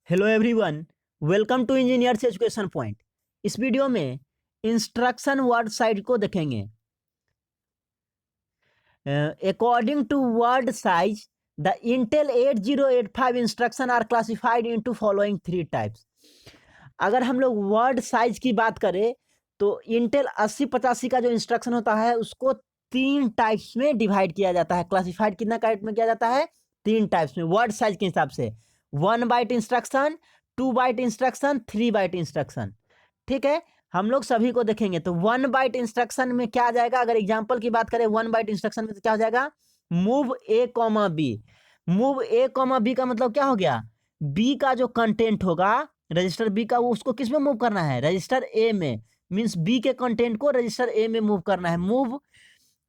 Hello everyone, welcome to engineers education point. इस video में instruction word size को देखेंगे। According to word size the Intel 8085 instruction are classified into following 3 types. अगर हम लोग word size की बात करें तो इंटेल 8085 का जो इंस्ट्रक्शन होता है उसको 3 टाइप्स में डिवाइड किया जाता है। क्लासिफाइड कितना टाइप में किया जाता है? 3 टाइप्स में वर्ड साइज के हिसाब से। 1 byte instruction, 2 byte instruction, 3 byte instruction. ठीक है, हम लोग सभी को देखेंगे। तो 1 बाइट इंस्ट्रक्शन में क्या आ जाएगा? अगर एग्जांपल की बात करें 1 बाइट इंस्ट्रक्शन में तो क्या हो जाएगा? मूव ए कॉमा बी। मूव ए कॉमा बी का मतलब क्या हो गया? बी का जो कंटेंट होगा रजिस्टर बी का, वो उसको किस में मूव करना है? रजिस्टर ए में। मींस बी के कंटेंट को रजिस्टर ए में मूव करना है। मूव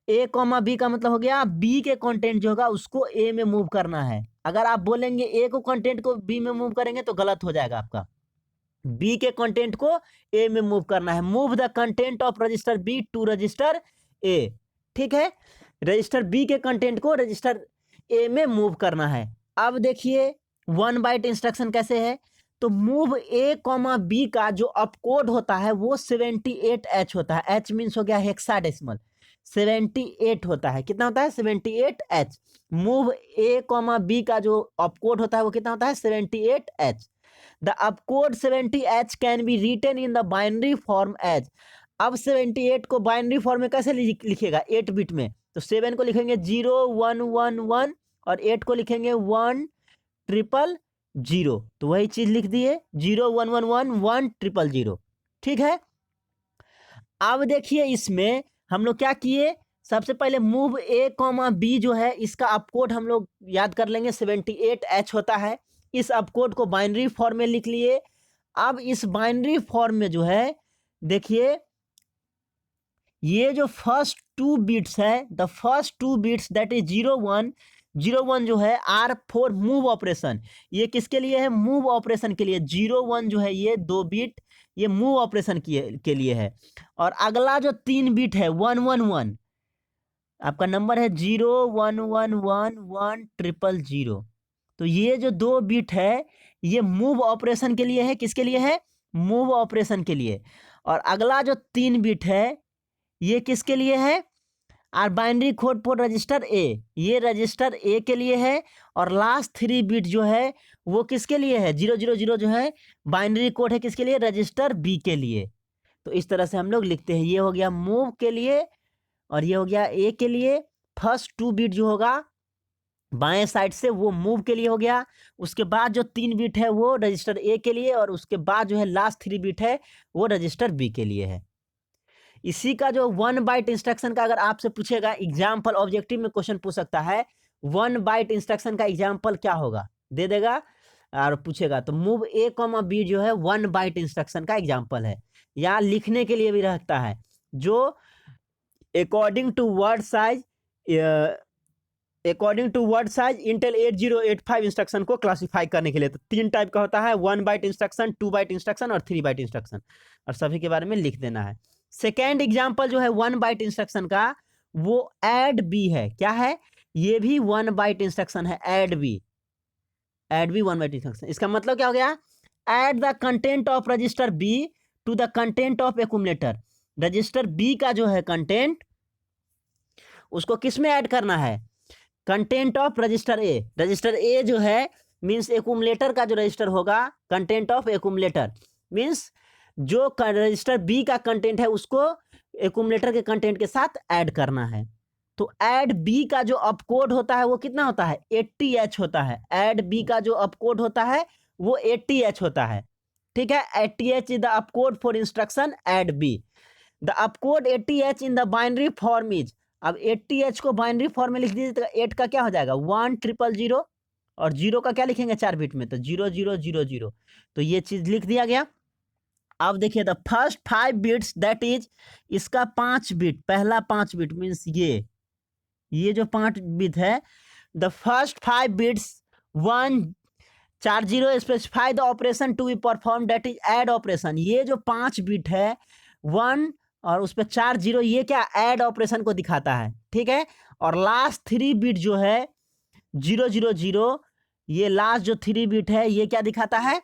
ए कॉमा बी का मतलब हो गया बी के कंटेंट जो होगा उसको ए में मूव करना है। अगर आप बोलेंगे ए को कंटेंट को बी में मूव करेंगे तो गलत हो जाएगा आपका। बी के कंटेंट को ए में मूव करना है। Move the content of register B to register A. ठीक है, रजिस्टर बी के कंटेंट को रजिस्टर ए में मूव करना है। अब देखिए 1 बाइट इंस्ट्रक्शन कैसे है। तो मूव ए कॉमा बी का जो अपकोड होता है वो 78H होता है। एच मीन्स हो गया हेक्साडेसिमल। 78 होता है। कितना होता है? 78H। मूव ए कॉमा बी का जो अपकोड होता है वो कितना होता है? 78H। The upcode 70H can be written in the binary form as। अब 78 को बाइनरी फॉर्म में कैसे लिखेगा? 8 बिट में। तो 7 को लिखेंगे 0111 और 8 को लिखेंगे 1000। तो वही चीज लिख दिए 0111 1000। ठीक है, अब देखिए इसमें हम लोग क्या किए। सबसे पहले मूव ए कॉमा बी जो है इसका अपकोड हम लोग याद कर लेंगे। 78H होता है। इस अपकोड को बाइनरी फॉर्म में लिख लिए। अब इस बाइनरी फॉर्म में जो है देखिए ये जो फर्स्ट 2 बिट्स है, the first 2 bits that is 01 जो है आर फॉर मूव ऑपरेशन। ये किसके लिए है? मूव ऑपरेशन के लिए। 01 जो है ये 2 बिट ये मूव ऑपरेशन के लिए है। और अगला जो 3 बिट है 111, आपका नंबर है 01111000। तो ये जो 2 बिट है ये मूव ऑपरेशन के लिए है। किसके लिए है? मूव ऑपरेशन के लिए। और अगला जो 3 बिट है ये किसके लिए है? Are binary code for register A. ये रजिस्टर ए के लिए है। और लास्ट 3 बिट जो है वो किसके लिए है? 000 जो है बाइनरी कोड है किसके लिए? रजिस्टर बी के लिए। तो इस तरह से हम लोग लिखते हैं। ये हो गया मूव के लिए और ये हो गया ए के लिए। फर्स्ट 2 बिट जो होगा बाएं साइड से वो मूव के लिए हो गया। उसके बाद जो 3 बिट है वो रजिस्टर ए के लिए और उसके बाद जो है लास्ट 3 बिट है वो रजिस्टर बी के लिए है। इसी का जो 1 बाइट इंस्ट्रक्शन का अगर आपसे पूछेगा एग्जाम्पल, ऑब्जेक्टिव में क्वेश्चन पूछ सकता है 1 बाइट इंस्ट्रक्शन का एग्जाम्पल क्या होगा, दे देगा और पूछेगा। तो मूव ए कॉमा बी जो है 1 बाइट इंस्ट्रक्शन का एग्जाम्पल है। या लिखने के लिए भी रहता है जो according to word size Intel 8085 instruction को क्लासिफाई करने के लिए। तो 3 टाइप का होता है, 1 बाइट इंस्ट्रक्शन, 2 बाइट इंस्ट्रक्शन और 3 बाइट इंस्ट्रक्शन। और सभी के बारे में लिख देना है। सेकेंड एग्जाम्पल जो है 1 बाइट इंस्ट्रक्शन का वो ऐड बी है। क्या है? ये भी 1 बाइट इंस्ट्रक्शन है। Add B 1 byte instruction. इसका मतलब क्या हो गया? Add the content of register B to the content of accumulator. Register B का जो है कंटेंट उसको किस में ऐड करना है? Content of register A. Register A जो है मींस एक्यूमुलेटर का जो रजिस्टर होगा, कंटेंट ऑफ एक्यूमुलेटर मींस जो रजिस्टर बी का कंटेंट है उसको एक्यूमुलेटर के कंटेंट के साथ ऐड करना है। तो ऐड बी का जो अपकोड होता है वो कितना होता है? 80H होता है। ऐड बी का जो अपकोड होता है वो 80H होता है। ठीक है, 80H is the opcode for instruction add B. The opcode 80H in the binary form is. अब 80H को बाइनरी फॉर्म में लिख दीजिए तो 8 का क्या हो जाएगा? 1000 और 0 का क्या लिखेंगे 4 बिट में? तो 0000। तो ये चीज लिख दिया गया। अब देखिए the first 5 bits that is, इसका 5 बिट, पहला 5 बिट मीन्स ये जो 5 बिट है, the first 5 bits 140 specify the operation to be perform that is add operation. ये जो 5 बिट है 1 और उस पर 40, ये क्या? ऐड ऑपरेशन को दिखाता है। ठीक है, और लास्ट 3 बिट जो है 000, ये लास्ट जो 3 बिट है ये क्या दिखाता है?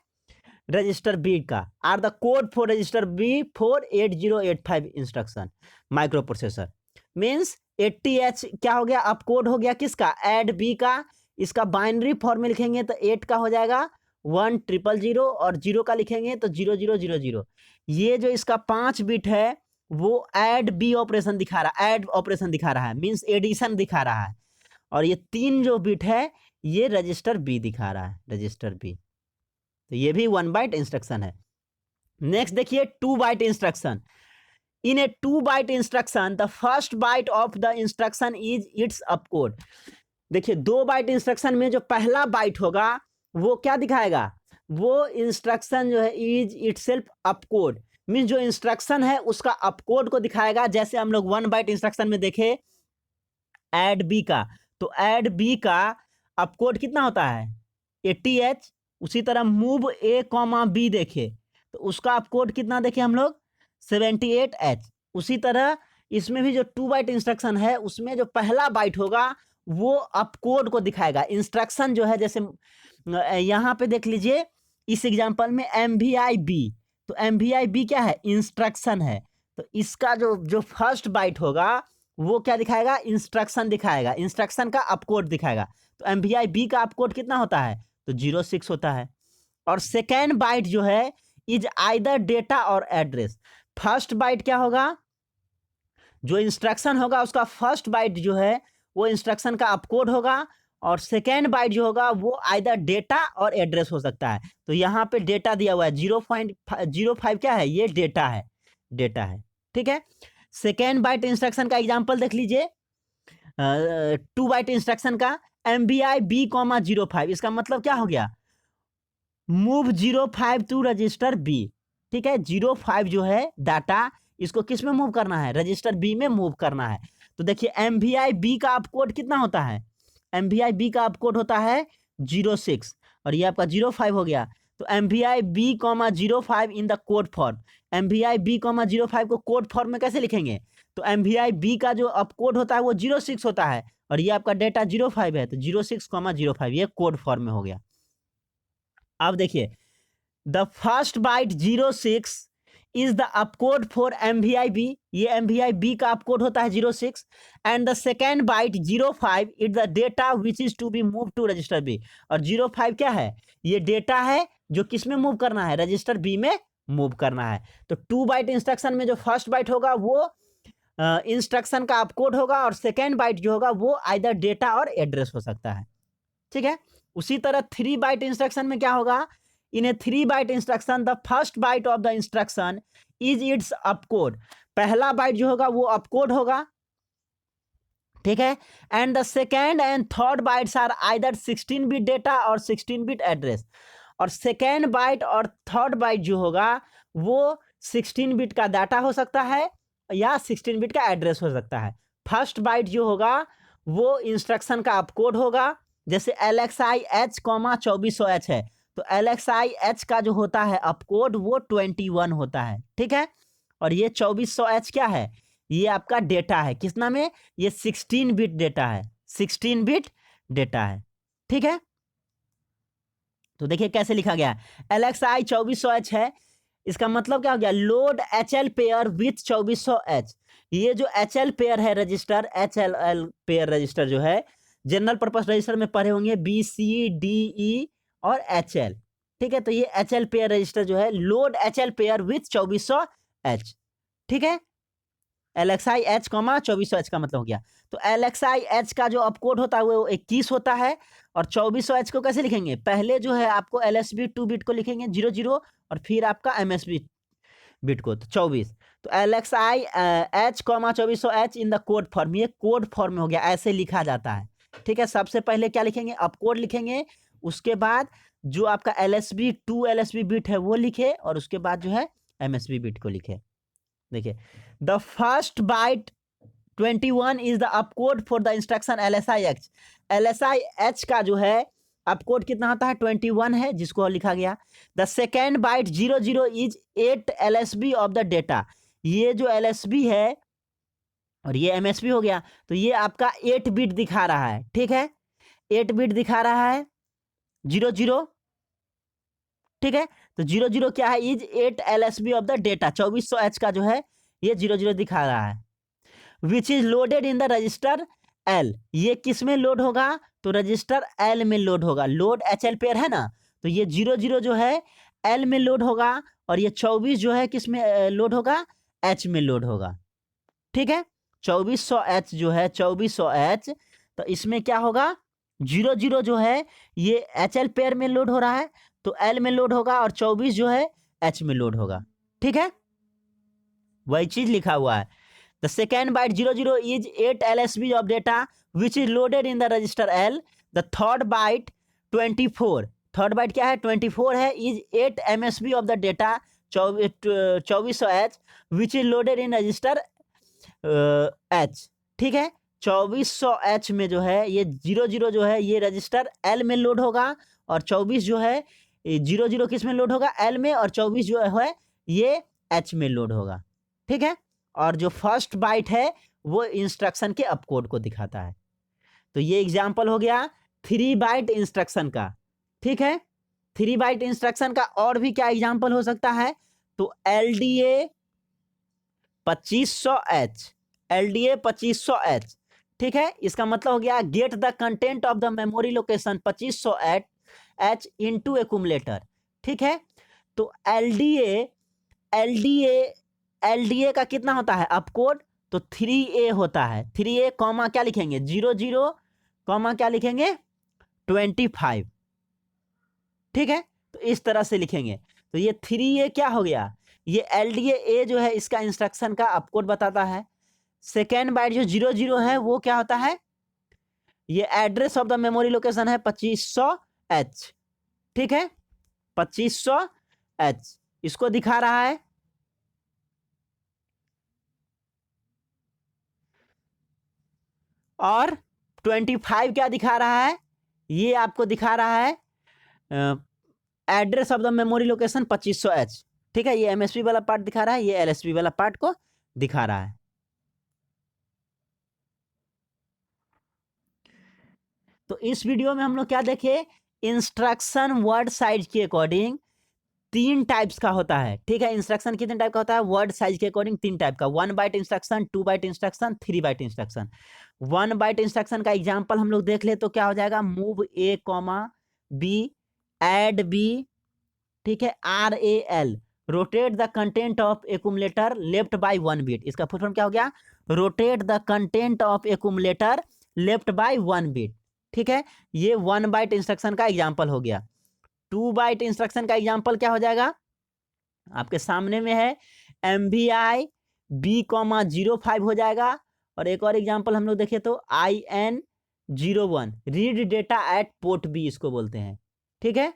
रजिस्टर बी का are the code for register B for 8085 instruction माइक्रो प्रोसेसर। मीन्स 80H क्या हो गया, अप कोड हो गया किसका, ऐड बी का। इसका बाइनरी फॉर्म में लिखेंगे तो 8 का हो जाएगा 1000 और 0 का लिखेंगे तो 0000। ये जो इसका 5 बिट है वो ऐड बी ऑपरेशन दिखा रहा है, ऐड ऑपरेशन दिखा रहा है, मीन्स एडिशन दिखा रहा है। और ये 3 जो बिट है ये रजिस्टर बी दिखा रहा है, रजिस्टर बी। तो ये भी 1 बाइट इंस्ट्रक्शन है। नेक्स्ट देखिए 2 byte instruction. In a 2 byte instruction the first byte of the instruction is its opcode. देखिए 2 बाइट इंस्ट्रक्शन में जो पहला बाइट होगा वो क्या दिखाएगा, वो इंस्ट्रक्शन जो है is itself up code, means जो इंस्ट्रक्शन है उसका अप कोड को दिखाएगा। जैसे हम लोग 1 बाइट इंस्ट्रक्शन में देखे ऐड बी का, तो ऐड बी का अप कोड कितना होता है 80H। उसी तरह मूव ए कॉमा बी देखे तो उसका अप कोड कितना देखे हम लोग 78H। उसी तरह इसमें भी जो 2 बाइट इंस्ट्रक्शन है उसमें जो पहला बाइट होगा वो अप कोड को दिखाएगा। इंस्ट्रक्शन जो है जैसे यहाँ पे देख लीजिए इस एग्जांपल में MVI-B, तो MVI-B क्या है, इंस्ट्रक्शन है। तो इसका जो फर्स्ट बाइट होगा वो क्या दिखाएगा, इंस्ट्रक्शन दिखाएगा, इंस्ट्रक्शन का अपकोड दिखाएगा। तो MVI-B का अपकोड कितना होता है, तो 06 होता है। और सेकेंड बाइट जो है इज आइदर डेटा और एड्रेस। फर्स्ट बाइट क्या होगा, जो इंस्ट्रक्शन होगा उसका फर्स्ट बाइट जो है वो इंस्ट्रक्शन का अपकोड होगा, और सेकेंड बाइट जो होगा वो आइदर डेटा और एड्रेस हो सकता है। तो यहाँ पे डेटा दिया हुआ है 0.05 क्या है, ये डेटा है, डेटा है, ठीक है। सेकेंड बाइट इंस्ट्रक्शन का एग्जांपल देख लीजिए 2 बाइट इंस्ट्रक्शन का MVI-B, 05। इसका मतलब क्या हो गया, मूव 05 टू रजिस्टर बी, ठीक है। 05 जो है डाटा इसको किस में मूव करना है, रजिस्टर बी में मूव करना है। तो देखिए MVI-B का अपकोड कितना होता है, MVI-B का अपकोड होता है 06 और ये आपका 05 हो गया। तो MVI-B, 05 in the code form. MVI-B, 05 को कोड फॉर्म में कैसे लिखेंगे, तो MVI-B का जो अपकोड होता है वो 06 होता है और ये आपका डेटा 05 है, तो 06, 05 ये कोड फॉर्म में हो गया। अब देखिए the first byte 06 is the opcode for MVI-B, ये MVI-B का अपकोड होता है 06, and the second byte 05 is the data which is to be move to register B. और 05 क्या है, ये डेटा है जो किस में मूव करना है, रजिस्टर बी में मूव करना है। तो 2 बाइट इंस्ट्रक्शन में जो फर्स्ट बाइट होगा वो इंस्ट्रक्शन का अपकोड होगा और सेकेंड बाइट जो होगा वो आइदर डेटा और एड्रेस हो सकता है, ठीक है। उसी तरह 3 बाइट इंस्ट्रक्शन में क्या होगा, in a 3 byte instruction the first byte of the instruction is its opcode. पहला बाइट जो होगा वो अपकोड होगा, ठीक है। And the second and third bytes are either 16 bit data और 16 बिट एड्रेस। और सेकेंड बाइट और थर्ड बाइट जो होगा वो 16 बिट का डाटा हो सकता है या 16 बिट का एड्रेस हो सकता है। फर्स्ट बाइट जो होगा वो इंस्ट्रक्शन का अपकोड होगा, जैसे LXI-H, 2400H है, तो LXI-H का जो होता है अपकोड वो 21 होता है, ठीक है। और ये 2400H क्या है, ये आपका डेटा है, किस नाम है, ये 16 बिट डेटा है, 16 बिट डेटा है, ठीक है। तो देखिए कैसे लिखा गया है, LXI 2400H है, इसका मतलब क्या हो गया, load HL pair with 2400H। ये जो HL पेयर है रजिस्टर, HLL पेयर रजिस्टर जो है जनरल पर्पस रजिस्टर में पढ़े होंगे BCDE और HL, ठीक है। तो ये HL पेयर रजिस्टर जो है load HL pair with 2400H, ठीक है। LXI-H, 2400H का मतलब हो गया। तो LXI-H का जो अपकोड होता है वो 21 होता है और 2400H को कैसे लिखेंगे, पहले जो है आपको LSB 2 बिट को लिखेंगे 00 और फिर आपका MSB बिट को तो 24। तो LXI-H, 2400H in the code form, ये कोड फॉर्म में हो गया, ऐसे लिखा जाता है, ठीक है। सबसे पहले क्या लिखेंगे, अपकोड लिखेंगे, उसके बाद जो आपका LSB 2 LSB बिट है वो लिखे और उसके बाद जो है MSB बिट को लिखे। देखिए the first byte 21 is the opcode for the instruction LSI-H। LSI-H का जो है अपकोड कितना होता है 21 है, जिसको लिखा गया। The second byte 00 is 8 LSB of the data. ये जो LSB है और ये MSB हो गया, तो ये आपका 8 बिट दिखा रहा है, ठीक है, 8 बिट दिखा रहा है 00, ठीक है। तो 00 क्या है, is 8 LSB of the data, 2400H का जो है ये 00 दिखा रहा है। विच is loaded in the register L, ये किस में लोड होगा, तो रजिस्टर एल में लोड होगा। लोड HL पेयर है ना, तो ये 00 जो है एल में लोड होगा, और ये 24 जो है किस में लोड होगा, H में लोड होगा। ठीक है, 2400H जो है 2400H, तो इसमें क्या होगा, 00 जो है ये HL पेयर में लोड हो रहा है, तो L में लोड होगा, और 24 जो है H में लोड होगा। ठीक है, वही चीज लिखा हुआ है। The second byte 00 is 8 LSB of data which is loaded in the register L। The third byte 24, third byte क्या है, 24 है, is 8 MSB of the data 2400H which is loaded in register H। ठीक है, 2400H में जो है ये 00 जो है ये रजिस्टर L में लोड होगा, और 24 जो है 00 किस में लोड होगा, L में, और 24 जो है ये H में लोड होगा। ठीक है, और जो फर्स्ट बाइट है वो इंस्ट्रक्शन के अपकोड को दिखाता है। तो ये एग्जाम्पल हो गया 3 बाइट इंस्ट्रक्शन का। ठीक है, 3 बाइट इंस्ट्रक्शन का और भी क्या एग्जाम्पल हो सकता है, तो LDA 2500H, LDA 2500H। ठीक है, इसका मतलब हो गया get the content of the memory location 2500H into accumulator. ठीक है, तो LDA का कितना होता है अपकोड, तो 3A होता है। 3A कॉमा क्या लिखेंगे, 00 कॉमा क्या लिखेंगे, 25। ठीक है, तो इस तरह से लिखेंगे। तो ये 3A क्या हो गया, ये LDA जो है इसका इंस्ट्रक्शन का अपकोड बताता है। सेकेंड बाइट जो 00 है वो क्या होता है, ये address of the memory location है 2500H। ठीक है, 2500H इसको दिखा रहा है। और 25 क्या दिखा रहा है, ये आपको दिखा रहा है address of the memory location 2500H। ठीक है, ये MSB वाला पार्ट दिखा रहा है, ये LSB वाला पार्ट को दिखा रहा है। तो इस वीडियो में हम लोग क्या देखे, इंस्ट्रक्शन वर्ड साइज के अकॉर्डिंग 3 टाइप्स का होता है। ठीक है, इंस्ट्रक्शन कितने टाइप का होता है, वर्ड साइज के अकॉर्डिंग 3 टाइप का, 1 byte instruction, 2 byte instruction, 3 byte instruction. 1 byte instruction का एग्जांपल हम लोग देख ले तो क्या हो जाएगा, move A, B, add B, ठीक है, RAL, rotate the content of accumulator left by 1 bit. इसका फुल फॉर्म क्या हो गया, rotate the content of accumulator left by 1 bit. ठीक है, ये 1 बाइट इंस्ट्रक्शन का एग्जांपल हो गया। 2 बाइट इंस्ट्रक्शन का एग्जांपल क्या हो जाएगा, आपके सामने में है MVI B,05 हो जाएगा। और एक और एग्जांपल हम लोग देखें तो IN01, read data eight port B इसको बोलते हैं। ठीक है,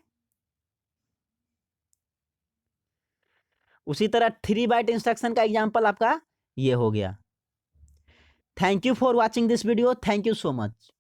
उसी तरह 3 बाइट इंस्ट्रक्शन का एग्जांपल आपका ये हो गया। Thank you for watching this video, thank you so much.